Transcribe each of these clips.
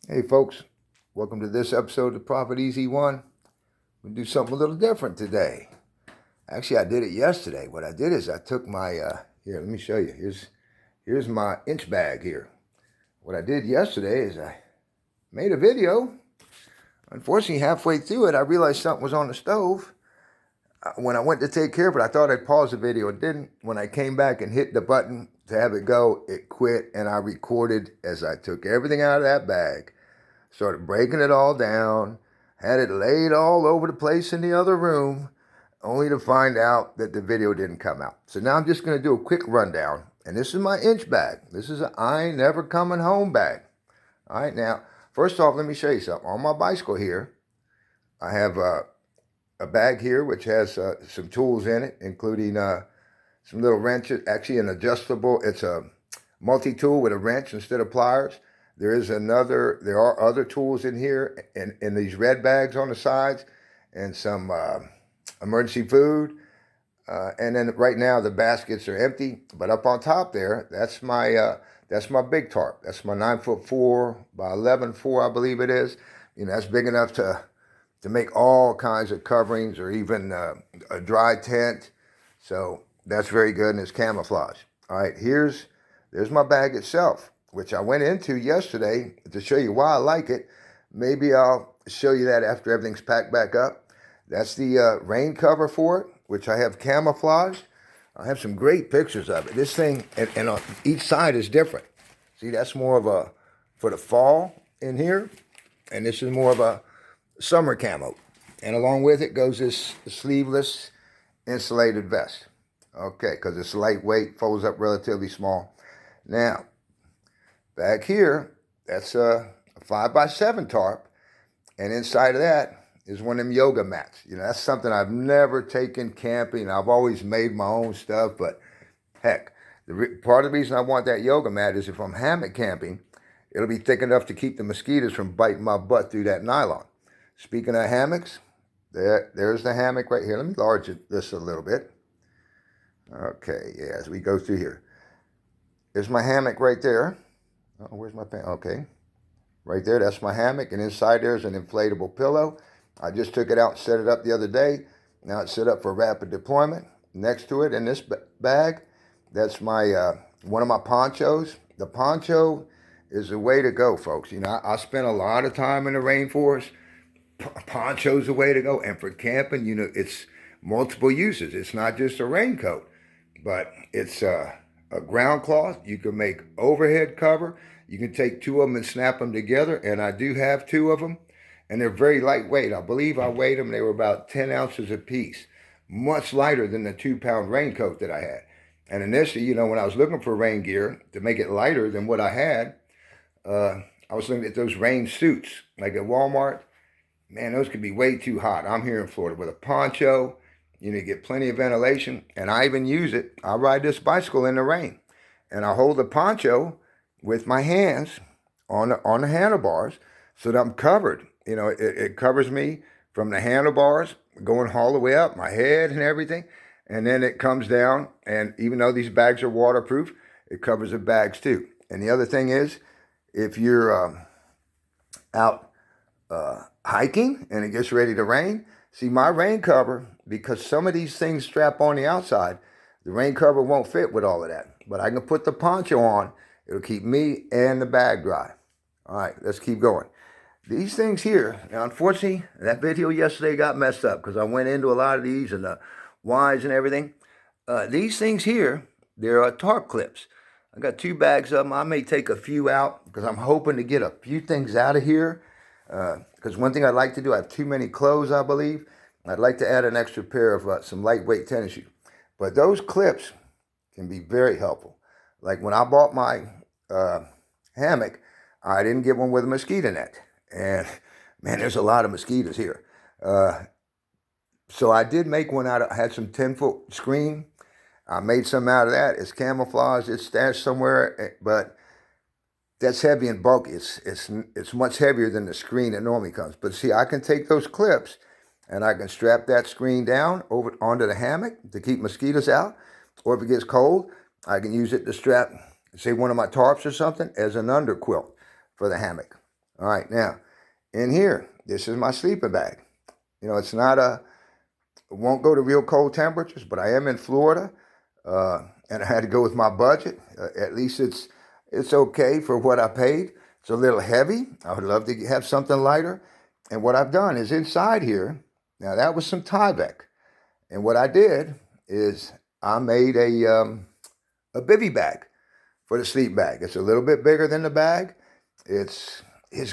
Hey folks, welcome to this episode of Profit Easy One. We'll do something a little different today. Actually, I did it yesterday. What I did is I took my, here, let me show you. Here's my inch bag here. What I did yesterday is I made a video. Unfortunately, halfway through it, I realized something was on the stove. When I went to take care of it, I thought I'd pause the video. It didn't. When I came back and hit the button to have it go, it quit, and I recorded as I took everything out of that bag. Started breaking it all down, had it laid all over the place in the other room, only to find out that the video didn't come out. So now I'm just going to do a quick rundown. And this is my inch bag. This is an I ain't never coming home bag. All right, now, first off, let me show you something. On my bicycle here, I have a bag here which has some tools in it, including some little wrenches, actually an adjustable, it's a multi-tool with a wrench instead of pliers. There are other tools in here in these red bags on the sides, and some emergency food. And then right now the baskets are empty, but up on top there, that's my big tarp. That's my 9'4" by 11'4", I believe it is. That's big enough to make all kinds of coverings or even a dry tent. So that's very good, and it's camouflage. All right, there's my bag itself, which I went into yesterday to show you why I like it. Maybe I'll show you that after everything's packed back up. That's the rain cover for it, which I have camouflaged. I have some great pictures of it. This thing, and on each side is different. See, that's more of a, for the fall in here, and this is more of a summer camo. And along with it goes this sleeveless insulated vest. Okay, because it's lightweight, folds up relatively small. Now, back here, that's a 5x7 tarp, and inside of that is one of them yoga mats. That's something I've never taken camping. I've always made my own stuff, but heck, part of the reason I want that yoga mat is if I'm hammock camping, it'll be thick enough to keep the mosquitoes from biting my butt through that nylon. Speaking of hammocks, there's the hammock right here. Let me enlarge this a little bit. Okay, yeah, as we go through here. There's my hammock right there. Oh, where's my pen? Okay. Right there, that's my hammock. And inside there's an inflatable pillow. I just took it out and set it up the other day. Now it's set up for rapid deployment. Next to it in this bag, that's my one of my ponchos. The poncho is the way to go, folks. I spent a lot of time in the rainforest. Poncho's the way to go. And for camping, it's multiple uses. It's not just a raincoat, but it's a ground cloth. You can make overhead cover. You can take two of them and snap them together, and I do have two of them, and they're very lightweight. I believe I weighed them. They were about 10 ounces a piece, much lighter than the 2-pound raincoat that I had. And initially, when I was looking for rain gear to make it lighter than what I had, I was looking at those rain suits, like at Walmart. Man, those could be way too hot. I'm here in Florida with a poncho. You get plenty of ventilation, and I even use it. I ride this bicycle in the rain, and I hold the poncho with my hands on the handlebars so that I'm covered. It covers me from the handlebars going all the way up, my head and everything, and then it comes down, and even though these bags are waterproof, it covers the bags too. And the other thing is, if you're out hiking and it gets ready to rain, see, my rain cover, because some of these things strap on the outside, the rain cover won't fit with all of that. But I can put the poncho on. It'll keep me and the bag dry. All right, let's keep going. These things here, now unfortunately, that video yesterday got messed up because I went into a lot of these and the whys and everything. These things here, they're tarp clips. I got 2 bags of them. I may take a few out because I'm hoping to get a few things out of here. Because one thing I'd like to do, I have too many clothes, I believe. I'd like to add an extra pair of some lightweight tennis shoes. But those clips can be very helpful. Like when I bought my hammock, I didn't get one with a mosquito net. And man, there's a lot of mosquitoes here. So I did make one I had some 10-foot screen. I made some out of that. It's camouflage. It's stashed somewhere, but that's heavy and bulky. It's much heavier than the screen that normally comes. But see, I can take those clips and I can strap that screen down over onto the hammock to keep mosquitoes out. Or if it gets cold, I can use it to strap, say, one of my tarps or something as an underquilt for the hammock. All right, now, in here, this is my sleeping bag. You know, it won't go to real cold temperatures, but I am in Florida, and I had to go with my budget. At least it's okay for what I paid. It's a little heavy. I would love to have something lighter. And what I've done is inside here, now that was some Tyvek. And what I did is I made a bivy bag for the sleep bag. It's a little bit bigger than the bag. It's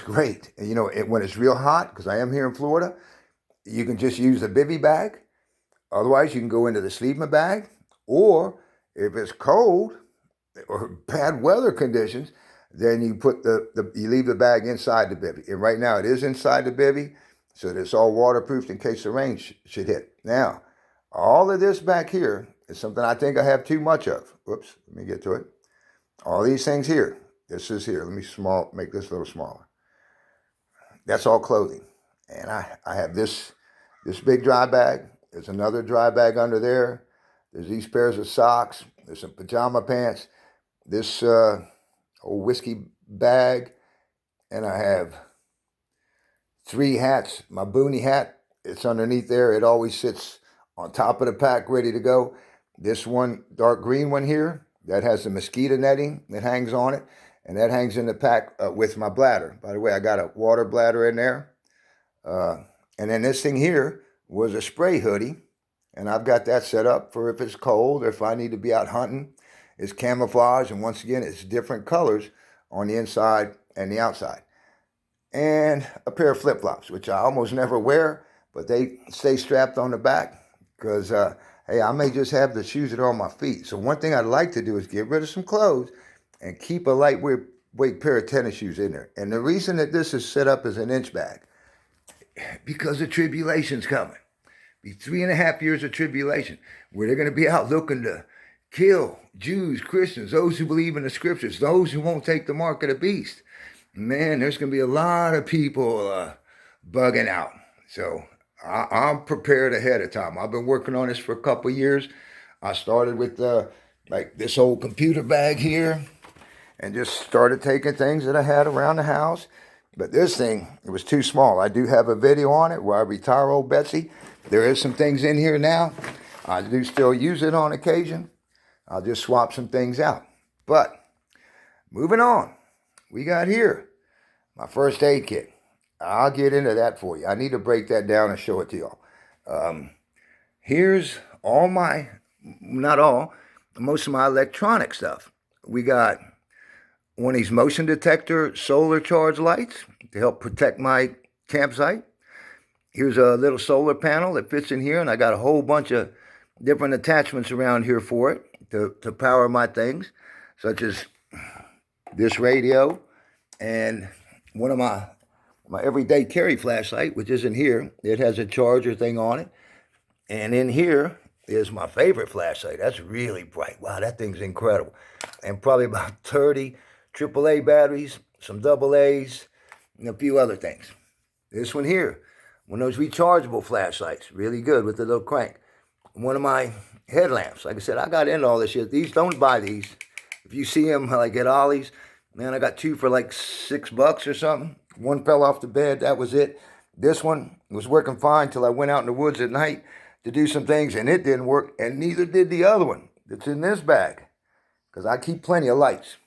great. And, you know, when it's real hot, because I am here in Florida, you can just use the bivy bag. Otherwise, you can go into the sleeping bag. Or if it's cold or bad weather conditions, then you put you leave the bag inside the bivy. And right now it is inside the bivy, so that it's all waterproofed in case the rain should hit. Now, all of this back here is something I think I have too much of. Whoops, let me get to it. All these things here. This is here. Let me make this a little smaller. That's all clothing. And I have this big dry bag. There's another dry bag under there. There's these pairs of socks. There's some pajama pants. This old whiskey bag. And I have 3 hats. My boonie hat, it's underneath there. It always sits on top of the pack ready to go. This one, dark green one here, that has the mosquito netting that hangs on it. And that hangs in the pack with my bladder. By the way, I got a water bladder in there. And then this thing here was a spray hoodie. And I've got that set up for if it's cold or if I need to be out hunting. It's camouflage. And once again, it's different colors on the inside and the outside. And a pair of flip-flops, which I almost never wear, but they stay strapped on the back because, hey, I may just have the shoes that are on my feet. So one thing I'd like to do is get rid of some clothes and keep a lightweight pair of tennis shoes in there. And the reason that this is set up as an inch bag, because the tribulation's coming. Be 3.5 years of tribulation where they're going to be out looking to kill Jews, Christians, those who believe in the scriptures, those who won't take the mark of the beast. Man, there's going to be a lot of people bugging out. So I'm prepared ahead of time. I've been working on this for a couple of years. I started with like this old computer bag here and just started taking things that I had around the house. But this thing, it was too small. I do have a video on it where I retire old Betsy. There is some things in here now. I do still use it on occasion. I'll just swap some things out. But moving on, we got here my first aid kit. I'll get into that for you. I need to break that down and show it to y'all. Here's all most of my electronic stuff. We got one of these motion detector solar charge lights to help protect my campsite. Here's a little solar panel that fits in here, and I got a whole bunch of different attachments around here for it to power my things, such as this radio and one of my everyday carry flashlight, which isn't here. It has a charger thing on it. And in here is my favorite flashlight. That's really bright. Wow, that thing's incredible. And probably about 30 AAA batteries, some AA's, and a few other things. This one here, one of those rechargeable flashlights, really good with the little crank. One of my headlamps. Like I said, I got into all this shit. Don't buy these. If you see them like at Ollie's, man, I got 2 for like $6 or something. One fell off the bed. That was it. This one was working fine till I went out in the woods at night to do some things, and it didn't work, and neither did the other one that's in this bag, because I keep plenty of lights.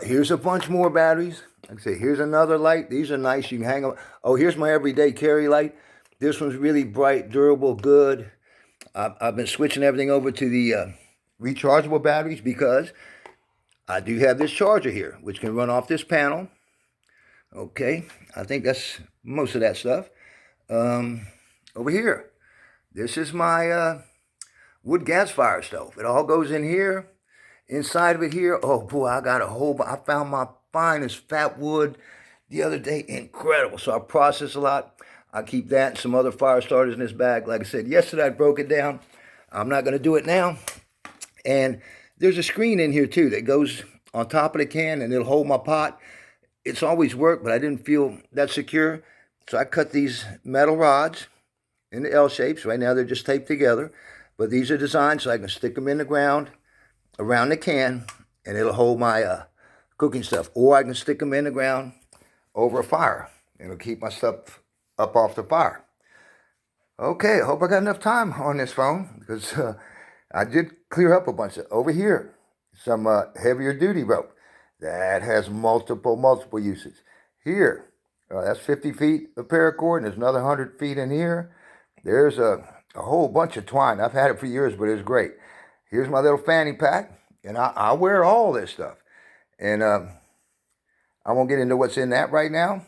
Here's a bunch more batteries. Like I say, here's another light. These are nice. You can hang them. Oh, here's my everyday carry light. This one's really bright, durable, good. I've been switching everything over to the rechargeable batteries because I do have this charger here, which can run off this panel. Okay, I think that's most of that stuff. Over here, this is my wood gasifier stove. It all goes in here. Inside of it here, oh boy, I found my finest fat wood the other day. Incredible. So I process a lot. I keep that and some other fire starters in this bag. Like I said, yesterday I broke it down. I'm not going to do it now. And there's a screen in here too that goes on top of the can and it'll hold my pot. It's always worked, but I didn't feel that secure. So I cut these metal rods into L shapes. Right now they're just taped together. But these are designed so I can stick them in the ground around the can and it'll hold my cooking stuff. Or I can stick them in the ground over a fire. It'll keep my stuff up off the fire. Okay, I hope I got enough time on this phone because I did clear up a bunch of, over here, some heavier duty rope that has multiple uses. Here, that's 50 feet of paracord, and there's another 100 feet in here. There's a whole bunch of twine. I've had it for years, but it's great. Here's my little fanny pack, and I wear all this stuff. And I won't get into what's in that right now,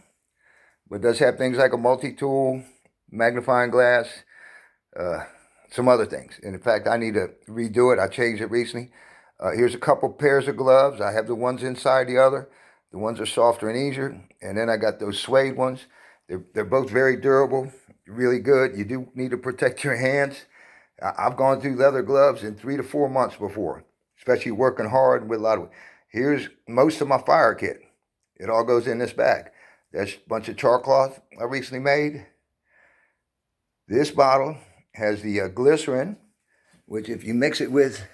but it does have things like a multi-tool, magnifying glass, some other things. And in fact, I need to redo it. I changed it recently. Here's a couple pairs of gloves. I have the ones inside the other. The ones are softer and easier. And then I got those suede ones. They're both very durable, really good. You do need to protect your hands. I've gone through leather gloves in 3 to 4 months before, especially working hard with a lot of. Here's most of my fire kit. It all goes in this bag. That's a bunch of char cloth I recently made. This bottle has the glycerin, which if you mix it with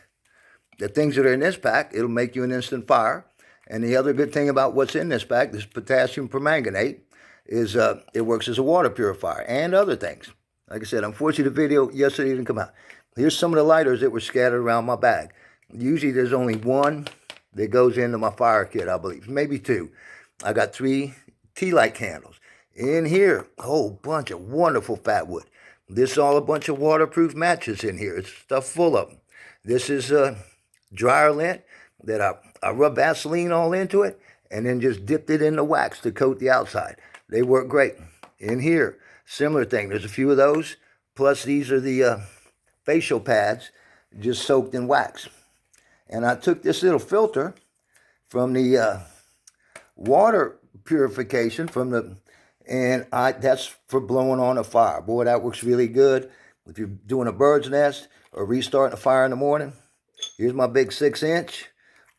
the things that are in this pack, it'll make you an instant fire. And the other good thing about what's in this pack, this potassium permanganate, is it works as a water purifier and other things. Like I said, unfortunately, the video yesterday didn't come out. Here's some of the lighters that were scattered around my bag. Usually there's only one that goes into my fire kit, I believe. Maybe 2. I got 3 tea light candles. In here, a whole bunch of wonderful fat wood. This is all a bunch of waterproof matches in here. It's stuff full of them. This is dryer lint that I rub Vaseline all into it and then just dipped it in the wax to coat the outside. They work great. In here, similar thing. There's a few of those. Plus these are the facial pads just soaked in wax. And I took this little filter from the water purification and that's for blowing on a fire. Boy, that works really good. If you're doing a bird's nest or restarting a fire in the morning, here's my big 6-inch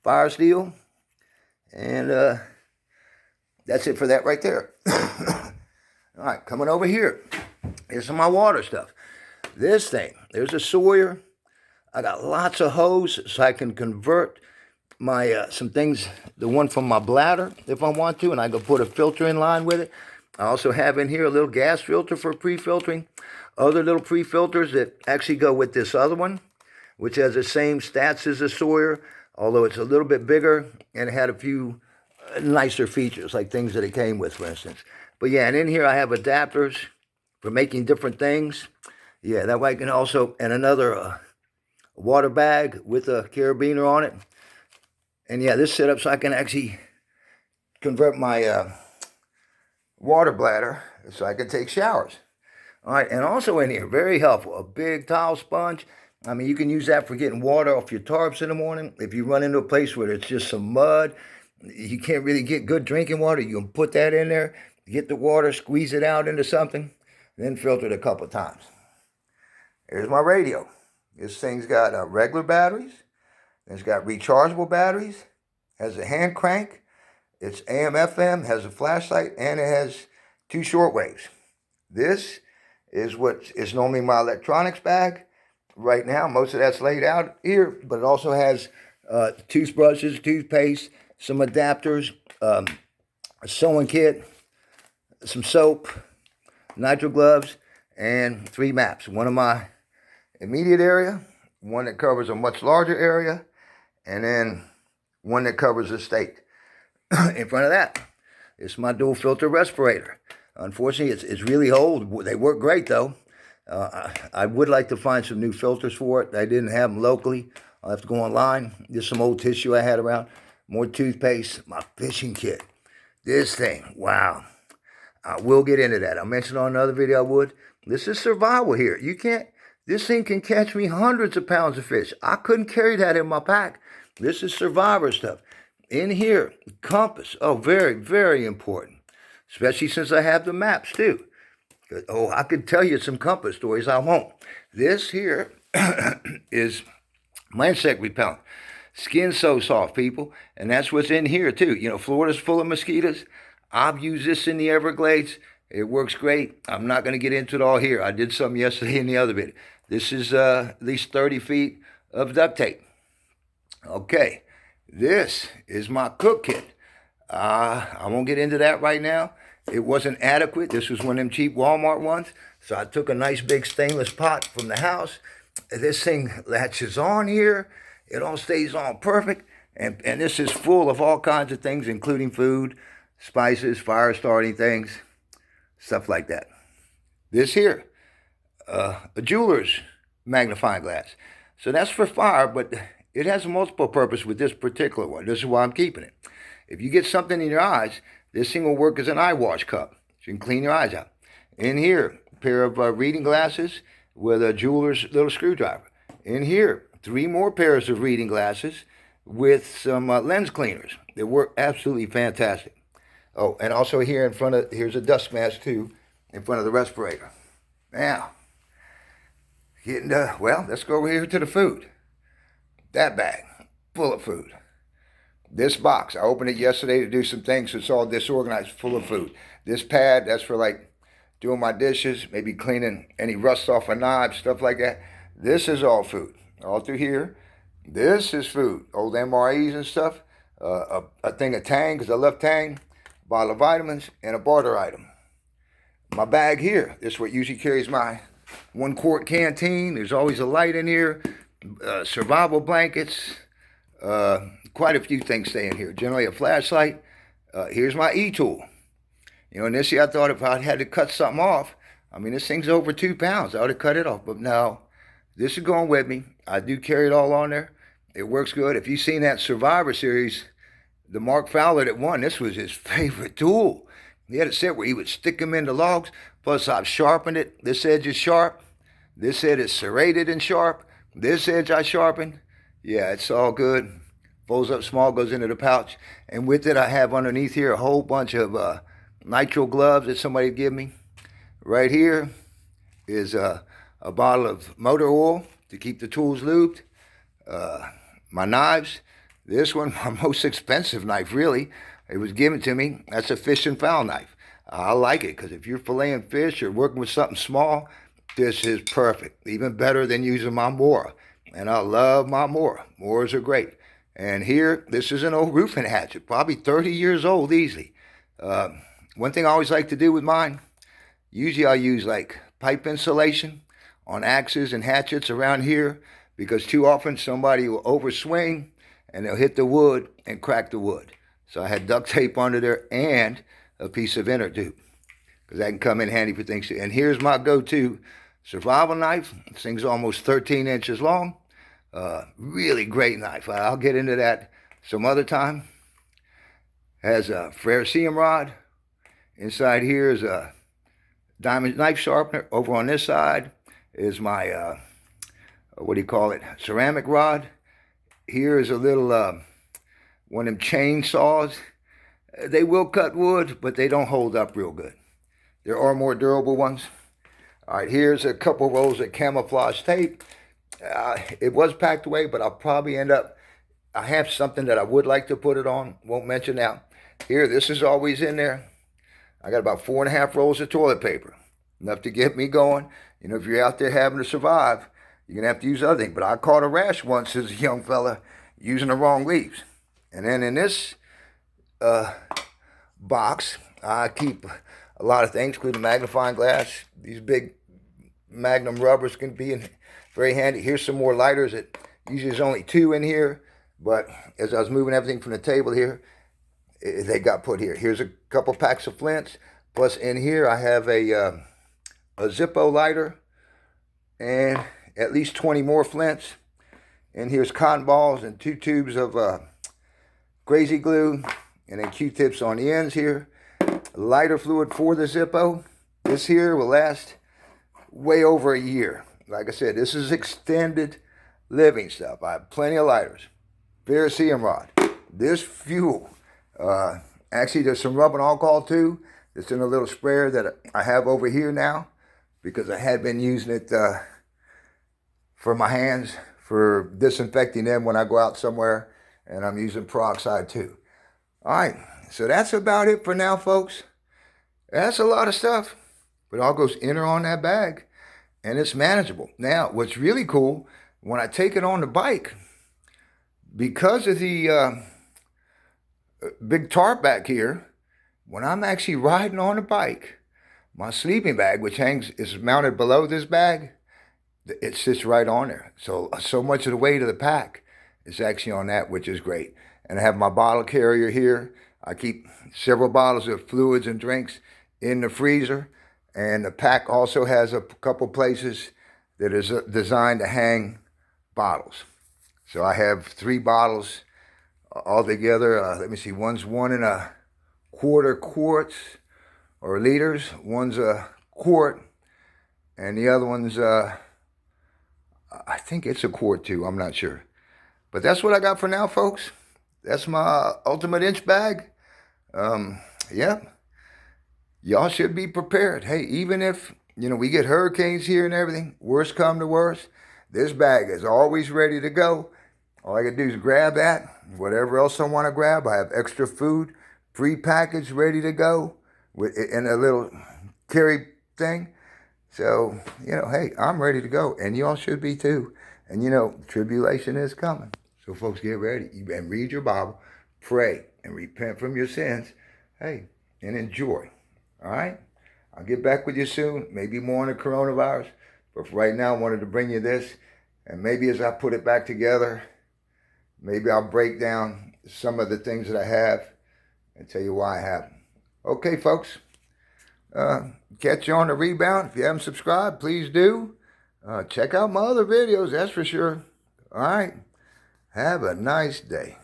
fire steel. And that's it for that right there. All right, coming over here. Here's some of my water stuff. This thing, there's a Sawyer. I got lots of hose so I can convert my some things, the one from my bladder if I want to, and I can put a filter in line with it. I also have in here a little gas filter for pre-filtering. Other little pre-filters that actually go with this other one, which has the same stats as the Sawyer, although it's a little bit bigger and it had a few nicer features, like things that it came with, for instance. But yeah, and in here I have adapters for making different things. Yeah, that way I can also, and another water bag with a carabiner on it. And yeah, this setup so I can actually convert my water bladder so I can take showers. All right, and also in here, very helpful, a big towel sponge. I mean, you can use that for getting water off your tarps in the morning. If you run into a place where it's just some mud, you can't really get good drinking water, you can put that in there, get the water, squeeze it out into something, then filter it a couple of times. Here's my radio. This thing's got regular batteries. It's got rechargeable batteries. Has a hand crank. It's AM/FM. Has a flashlight, and it has 2 shortwaves. This is what is normally my electronics bag. Right now, most of that's laid out here, but it also has toothbrushes, toothpaste, some adapters, a sewing kit, some soap, Nitrile Gloves, and 3 maps. One in my immediate area, one that covers a much larger area, and then one that covers the state. In front of that, it's my dual filter respirator. Unfortunately, it's really old. They work great, though. I would like to find some new filters for it. I didn't have them locally. I'll have to go online. There's some old tissue I had around. More toothpaste. My fishing kit. This thing, wow. I will get into that. I mentioned on another video I would. This is survival here. You can't, this thing can catch me hundreds of pounds of fish. I couldn't carry that in my pack. This is survivor stuff. In here, compass. Oh, very, very important. Especially since I have the maps too. Oh, I could tell you some compass stories. I won't. This here is my insect repellent. Skin's so soft, people. And that's what's in here too. You know, Florida's full of mosquitoes. I've used this in the Everglades. It works great. I'm not going to get into it all here. I did some yesterday in the other video. This is at least 30 feet of duct tape. Okay. This is my cook kit. I won't get into that right now. It wasn't adequate. This was one of them cheap Walmart ones. So I took a nice big stainless pot from the house. This thing latches on here. It all stays on perfect. And this is full of all kinds of things, including food, spices, fire starting things, stuff like that. This here, a jeweler's magnifying glass. So that's for fire, but it has a multiple purpose with this particular one. This is why I'm keeping it. If you get something in your eyes, this thing will work as an eye wash cup. So you can clean your eyes out. In here, a pair of reading glasses with a jeweler's little screwdriver. In here, 3 more pairs of reading glasses with some lens cleaners. They work absolutely fantastic. Oh, and also here in front of, here's a dust mask too, in front of the respirator. Now, well, let's go over here to the food. That bag, full of food. This box, I opened it yesterday to do some things, so it's all disorganized, full of food. This pad, that's for like doing my dishes, maybe cleaning any rust off a knob, stuff like that. This is all food, all through here. This is food, old MREs and stuff. A thing of Tang, because I love Tang, a bottle of vitamins, and a barter item. My bag here, this is what usually carries my 1-quart canteen. There's always a light in here, survival blankets, quite a few things stay in here. Generally a flashlight. Here's my e-tool. You know, initially I thought if I had to cut something off, I mean, this thing's over 2 pounds. I would have cut it off, but no. This is going with me. I do carry it all on there. It works good. If you've seen that Survivor series, the Mark Fowler that won, this was his favorite tool. He had a set where he would stick them into logs. Plus, I've sharpened it. This edge is sharp. This edge is serrated and sharp. This edge I sharpened. Yeah, it's all good. Folds up small, goes into the pouch. And with it, I have underneath here a whole bunch of Nitrile Gloves that somebody gave me. Right here is a bottle of motor oil to keep the tools lubed. My knives. This one, my most expensive knife, really. It was given to me. That's a fish and fowl knife. I like it because if you're filleting fish or working with something small, this is perfect. Even better than using my Mora. And I love my Mora. Moras are great. And here, this is an old roofing hatchet, probably 30 years old easily. One thing I always like to do with mine, usually I use like pipe insulation on axes and hatchets around here because too often somebody will overswing and they'll hit the wood and crack the wood. So I had duct tape under there and a piece of inner tube because that can come in handy for things too. And here's my go-to survival knife. This thing's almost 13 inches long. Really great knife. I'll get into that some other time. Has a ferrocerium rod. Inside here is a diamond knife sharpener. Over on this side is my, ceramic rod. Here is a little, one of them chainsaws. They will cut wood, but they don't hold up real good. There are more durable ones. All right, here's a couple rolls of camouflage tape. It was packed away, but I'll probably end up, I have something that I would like to put it on. Won't mention now. Here, this is always in there. I got about 4.5 rolls of toilet paper. Enough to get me going. You know, if you're out there having to survive, you're going to have to use other things. But I caught a rash once as a young fella using the wrong leaves. And then in this box, I keep a lot of things, including magnifying glass. These big magnum rubbers can be very handy. Here's some more lighters. That usually there's only 2 in here. But as I was moving everything from the table here, they got put here. Here's a couple packs of flints. Plus in here I have a Zippo Lighter and at least 20 more flints. And here's cotton balls and 2 tubes of crazy glue. And then Q-tips on the ends here. Lighter fluid for the Zippo. This here will last way over a year. Like I said, this is extended living stuff. I have plenty of lighters. Ferrocerium rod. This fuel. Actually, there's some rubbing alcohol too. It's in a little sprayer that I have over here now because I had been using it for my hands for disinfecting them when I go out somewhere, and I'm using peroxide too. All right, so that's about it for now, folks. That's a lot of stuff, but it all goes in or on that bag, and it's manageable. Now, what's really cool, when I take it on the bike, because of the big tarp back here. When I'm actually riding on a bike, my sleeping bag, which is mounted below this bag, it sits right on there. So much of the weight of the pack is actually on that, which is great. And I have my bottle carrier here. I keep several bottles of fluids and drinks in the freezer. And the pack also has a couple places that is designed to hang bottles. So I have 3 bottles all together. Let me see, one's 1 1/4 quarts or liters. One's a quart, and the other one's I think it's a quart too. I'm not sure, but that's what I got for now, folks. That's my ultimate inch bag. Yeah, y'all should be prepared. Hey, even if we get hurricanes here and everything, worst come to worst, this bag is always ready to go. All I gotta do is grab that, whatever else I want to grab. I have extra food, pre-packaged, ready to go, in a little carry thing. So, hey, I'm ready to go, and y'all should be too. And tribulation is coming. So folks, get ready and read your Bible, pray, and repent from your sins. Hey, and enjoy. All right? I'll get back with you soon, maybe more on the coronavirus. But for right now, I wanted to bring you this. And maybe as I put it back together, maybe I'll break down some of the things that I have and tell you why I have them. Okay, folks. Catch you on the rebound. If you haven't subscribed, please do. Check out my other videos, that's for sure. All right. Have a nice day.